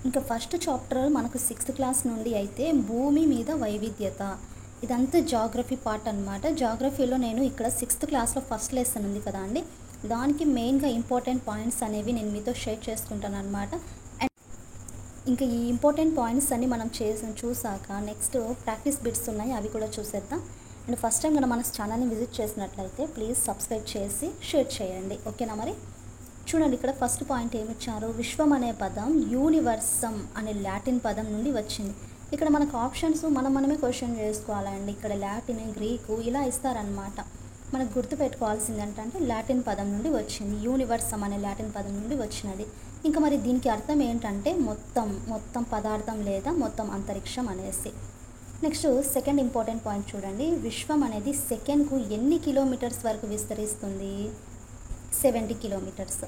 ఇంకా first chapter మనకు 6th class నుండి అయితే భూమి మీద వైవిధ్యత, ఇదంతా జాగ్రఫీ పార్ట్ అనమాట. జాగ్రఫీలో నేను ఇక్కడ 6th క్లాస్లో ఫస్ట్ లెసన్ ఉంది కదా అండి, దానికి మెయిన్గా ఇంపార్టెంట్ పాయింట్స్ అనేవి నేను మీతో షేర్ చేసుకుంటాను అనమాట. అండ్ ఇంకా ఈ ఇంపార్టెంట్ పాయింట్స్ అన్ని మనం చూసాక నెక్స్ట్ ప్రాక్టీస్ బిట్స్ ఉన్నాయి, అవి కూడా చూసేద్దాం. అండ్ ఫస్ట్ టైం మన ఛానల్ని విజిట్ చేసినట్లయితే ప్లీజ్ సబ్స్క్రైబ్ చేసి షేర్ చేయండి, ఓకేనా? మరి చూడండి, ఇక్కడ ఫస్ట్ పాయింట్ ఏమిచ్చారు, విశ్వం అనే పదం యూనివర్సమ్ అనే లాటిన్ పదం నుండి వచ్చింది. ఇక్కడ మనకు ఆప్షన్స్ మనమే క్వశ్చన్ చేసుకోవాలండి. ఇక్కడ లాటిన్, గ్రీకు ఇలా ఇస్తారనమాట. మనకు గుర్తుపెట్టుకోవాల్సింది ఏంటంటే లాటిన్ పదం నుండి వచ్చింది, యూనివర్సమ్ అనే లాటిన్ పదం నుండి వచ్చినది. ఇంకా మరి దీనికి అర్థం ఏంటంటే మొత్తం పదార్థం లేదా మొత్తం అంతరిక్షం అనేసి. నెక్స్ట్ సెకండ్ ఇంపార్టెంట్ పాయింట్ చూడండి, విశ్వం అనేది సెకండ్కు ఎన్ని కిలోమీటర్స్ వరకు విస్తరిస్తుంది? 70 కిలోమీటర్స్.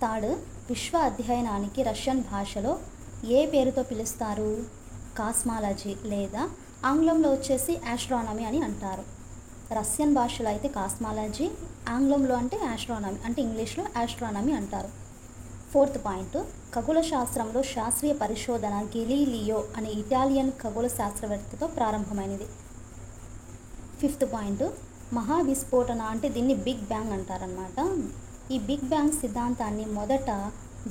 థర్డ్, విశ్వ అధ్యయనానికి రష్యన్ భాషలో ఏ పేరుతో పిలుస్తారు? కాస్మాలజీ లేదా ఆంగ్లంలో వచ్చేసి ఆస్ట్రానమీ అని అంటారు. రష్యన్ భాషలో అయితే కాస్మాలజీ, ఆంగ్లంలో అంటే ఆస్ట్రానమీ, అంటే ఇంగ్లీష్లో ఆస్ట్రానమీ అంటారు. ఫోర్త్ పాయింట్, ఖగోళ శాస్త్రంలో శాస్త్రీయ పరిశోధన గెలీలియో అనే ఇటాలియన్ ఖగోళ శాస్త్రవేత్తతో ప్రారంభమైనది. ఫిఫ్త్ పాయింట్, మహావిస్ఫోటన అంటే దీన్ని బిగ్ బ్యాంగ్ అంటారనమాట. ఈ బిగ్ బ్యాంగ్ సిద్ధాంతాన్ని మొదట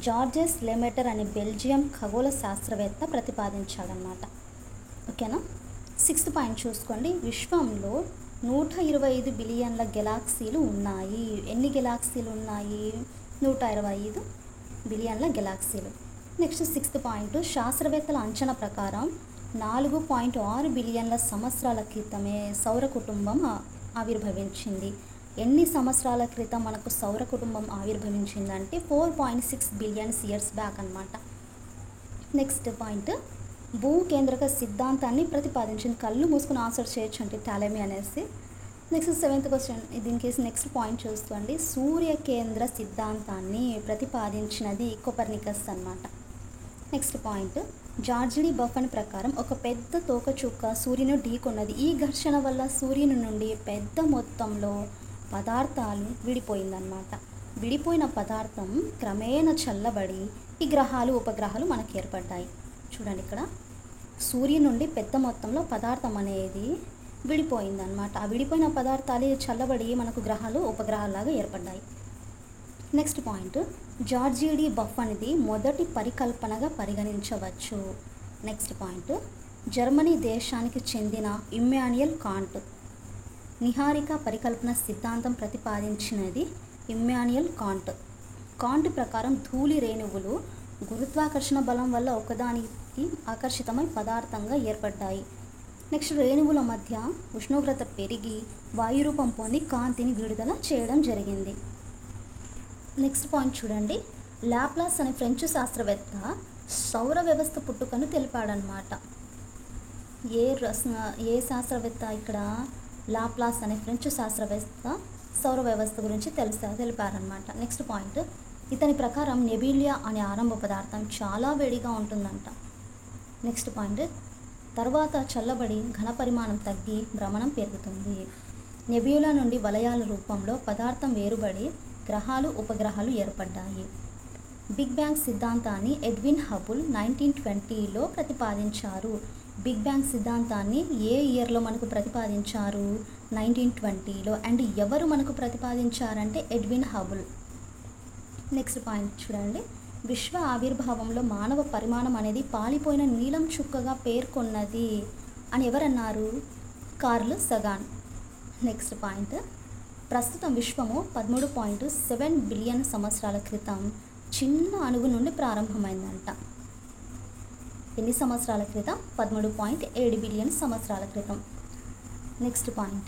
జార్జెస్ లెమెటర్ అనే బెల్జియం ఖగోళ శాస్త్రవేత్త ప్రతిపాదించాడనమాట, ఓకేనా? సిక్స్త్ పాయింట్ చూసుకోండి, విశ్వంలో 125 బిలియన్ల గెలాక్సీలు ఉన్నాయి. ఎన్ని గెలాక్సీలు ఉన్నాయి? 125 బిలియన్ల గెలాక్సీలు. నెక్స్ట్ సిక్స్త్ పాయింట్, శాస్త్రవేత్తల అంచనా ప్రకారం 4.6 బిలియన్ల సంవత్సరాల క్రితమే సౌర కుటుంబం ఆవిర్భవించింది. ఎన్ని సంవత్సరాల క్రితం మనకు సౌర కుటుంబం ఆవిర్భవించిందంటే 4.6 బిలియన్స్ ఇయర్స్ బ్యాక్ అనమాట. నెక్స్ట్ పాయింట్, భూకేంద్రక సిద్ధాంతాన్ని ప్రతిపాదించింది. కళ్ళు మూసుకుని ఆన్సర్ చేయొచ్చు అంటే టాలమీ అనేసి. నెక్స్ట్ సెవెంత్ క్వశ్చన్, దీనికి నెక్స్ట్ పాయింట్ చూసుకోండి, సూర్యకేంద్ర సిద్ధాంతాన్ని ప్రతిపాదించినది కోపర్నికస్ అనమాట. Next point, George de Buffon ప్రకారం ఒక పెద్ద తోకచుక్క సూర్యుని ఢీకొన్నది. ఈ ఘర్షణ వల్ల సూర్యుని నుండి పెద్ద మొత్తంలో పదార్థాలు విడిపోయిందనమాట. విడిపోయిన పదార్థం క్రమేణా చల్లబడి ఈ గ్రహాలు, ఉపగ్రహాలు మనకు ఏర్పడ్డాయి. చూడండి, ఇక్కడ సూర్యుని నుండి పెద్ద మొత్తంలో పదార్థం అనేది విడిపోయిందనమాట. ఆ విడిపోయిన పదార్థాలు చల్లబడి మనకు గ్రహాలు, ఉపగ్రహాలాగా ఏర్పడ్డాయి. నెక్స్ట్ పాయింట్, జార్జ్ డి బఫన్ది మొదటి పరికల్పనగా పరిగణించవచ్చు. నెక్స్ట్ పాయింట్, జర్మనీ దేశానికి చెందిన ఇమ్మాన్యుయల్ కాంట్ నిహారిక పరికల్పన సిద్ధాంతం ప్రతిపాదించినది ఇమ్మాన్యుయల్ కాంట్. కాంట్ ప్రకారం ధూళి రేణువులు గురుత్వాకర్షణ బలం వల్ల ఒకదానికి ఆకర్షితమై పదార్థంగా ఏర్పడ్డాయి. నెక్స్ట్, రేణువుల మధ్య ఉష్ణోగ్రత పెరిగి వాయురూపం పొంది కాంతిని విడుదల చేయడం జరిగింది. నెక్స్ట్ పాయింట్ చూడండి, లాప్లాస్ అనే ఫ్రెంచ్ శాస్త్రవేత్త సౌర వ్యవస్థ పుట్టుకను తెలిపాడనమాట. ఏ శాస్త్రవేత్త? ఇక్కడ లాప్లాస్ అనే ఫ్రెంచ్ శాస్త్రవేత్త సౌర వ్యవస్థ గురించి తెలిపారనమాట. నెక్స్ట్ పాయింట్, ఇతని ప్రకారం నెబిలియా అనే ఆరంభ పదార్థం చాలా వేడిగా ఉంటుందంట. నెక్స్ట్ పాయింట్, తర్వాత చల్లబడి ఘన పరిమాణం తగ్గి భ్రమణం పెరుగుతుంది. నెబ్యులా నుండి వలయాల రూపంలో పదార్థం వేరుబడి గ్రహాలు, ఉపగ్రహాలు ఏర్పడ్డాయి. బిగ్ బ్యాంగ్ సిద్ధాంతాన్ని ఎడ్విన్ హబుల్ 1920లో ప్రతిపాదించారు. బిగ్ బ్యాంగ్ సిద్ధాంతాన్ని ఏ ఇయర్లో మనకు ప్రతిపాదించారు? 1920లో. అండ్ ఎవరు మనకు ప్రతిపాదించారంటే ఎడ్విన్ హబుల్. నెక్స్ట్ పాయింట్ చూడండి, విశ్వ ఆవిర్భావంలో మానవ పరిమాణం అనేది పాలిపోయిన నీలం చుక్కగా పేర్కొన్నది అని ఎవరన్నారు? కార్ల్ సగాన్. నెక్స్ట్ పాయింట్, ప్రస్తుతం విశ్వము 13.7 బిలియన్ సంవత్సరాల క్రితం చిన్న అణువు నుండి ప్రారంభమైందంట. ఎన్ని సంవత్సరాల క్రితం? 13.7 బిలియన్ సంవత్సరాల క్రితం. నెక్స్ట్ పాయింట్,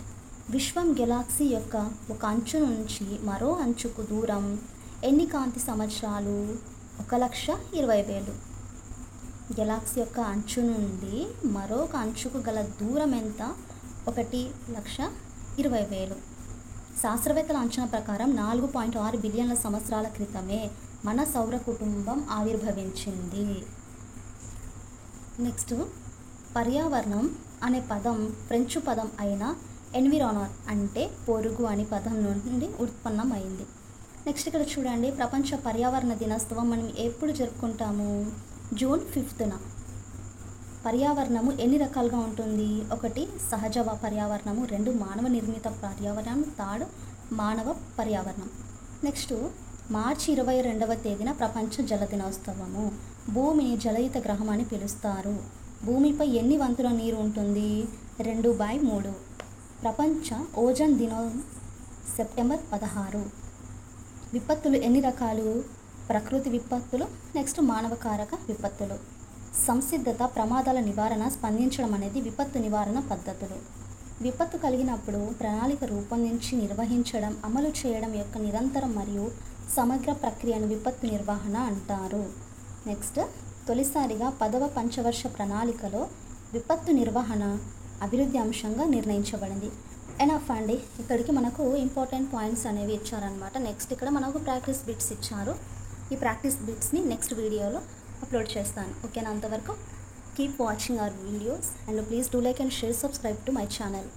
విశ్వం గెలాక్సీ యొక్క ఒక అంచు నుంచి మరో అంచుకు దూరం ఎన్ని కాంతి సంవత్సరాలు? 1,20,000. గెలాక్సీ యొక్క అంచు నుండి మరొక అంచుకు గల దూరం ఎంత? 1,20,000. శాస్త్రవేత్తల అంచనా ప్రకారం 4.6 బిలియన్ల సంవత్సరాల క్రితమే మన సౌర కుటుంబం ఆవిర్భవించింది. నెక్స్ట్, పర్యావరణం అనే పదం ఫ్రెంచ్ పదం అయిన ఎన్విరానర్ అంటే పొరుగు అనే పదం నుండి ఉత్పన్నమైంది. నెక్స్ట్ ఇక్కడ చూడండి, ప్రపంచ పర్యావరణ దినోత్సవం మనం ఎప్పుడు జరుపుకుంటాము? జూన్ 5న. పర్యావరణము ఎన్ని రకాలుగా ఉంటుంది? 1 సహజ పర్యావరణము, 2 మానవ నిర్మిత పర్యావరణం, 3 మానవ పర్యావరణం. నెక్స్ట్ మార్చి 22వ తేదీన ప్రపంచ జల దినోత్సవము. భూమిని జలయుత గ్రహం అని పిలుస్తారు. భూమిపై ఎన్ని వంతుల నీరు ఉంటుంది? 2/3. ప్రపంచ ఓజోన్ దినం సెప్టెంబర్ 16. విపత్తులు ఎన్ని రకాలు? ప్రకృతి విపత్తులు, నెక్స్ట్ మానవ కారక విపత్తులు. సంసిద్ధత, ప్రమాదాల నివారణ, స్పందించడం అనేది విపత్తు నివారణ పద్ధతులు. విపత్తు కలిగినప్పుడు ప్రణాళిక రూపొందించి నిర్వహించడం, అమలు చేయడం యొక్క నిరంతరం మరియు సమగ్ర ప్రక్రియను విపత్తు నిర్వహణ అంటారు. నెక్స్ట్ తొలిసారిగా 10వ పంచవర్ష ప్రణాళికలో విపత్తు నిర్వహణ అభివృద్ధి అంశంగా నిర్ణయించబడింది. ఎనఫ్ అండి, ఇక్కడికి మనకు ఇంపార్టెంట్ పాయింట్స్ అనేవి ఇచ్చారనమాట. నెక్స్ట్ ఇక్కడ మనకు ప్రాక్టీస్ బిట్స్ ఇచ్చారు. ఈ ప్రాక్టీస్ బిట్స్ని నెక్స్ట్ వీడియోలో అప్లోడ్ చేస్తాను. ఓకేనా? అంతవరకు keep watching our videos and please do like and share, subscribe to my channel.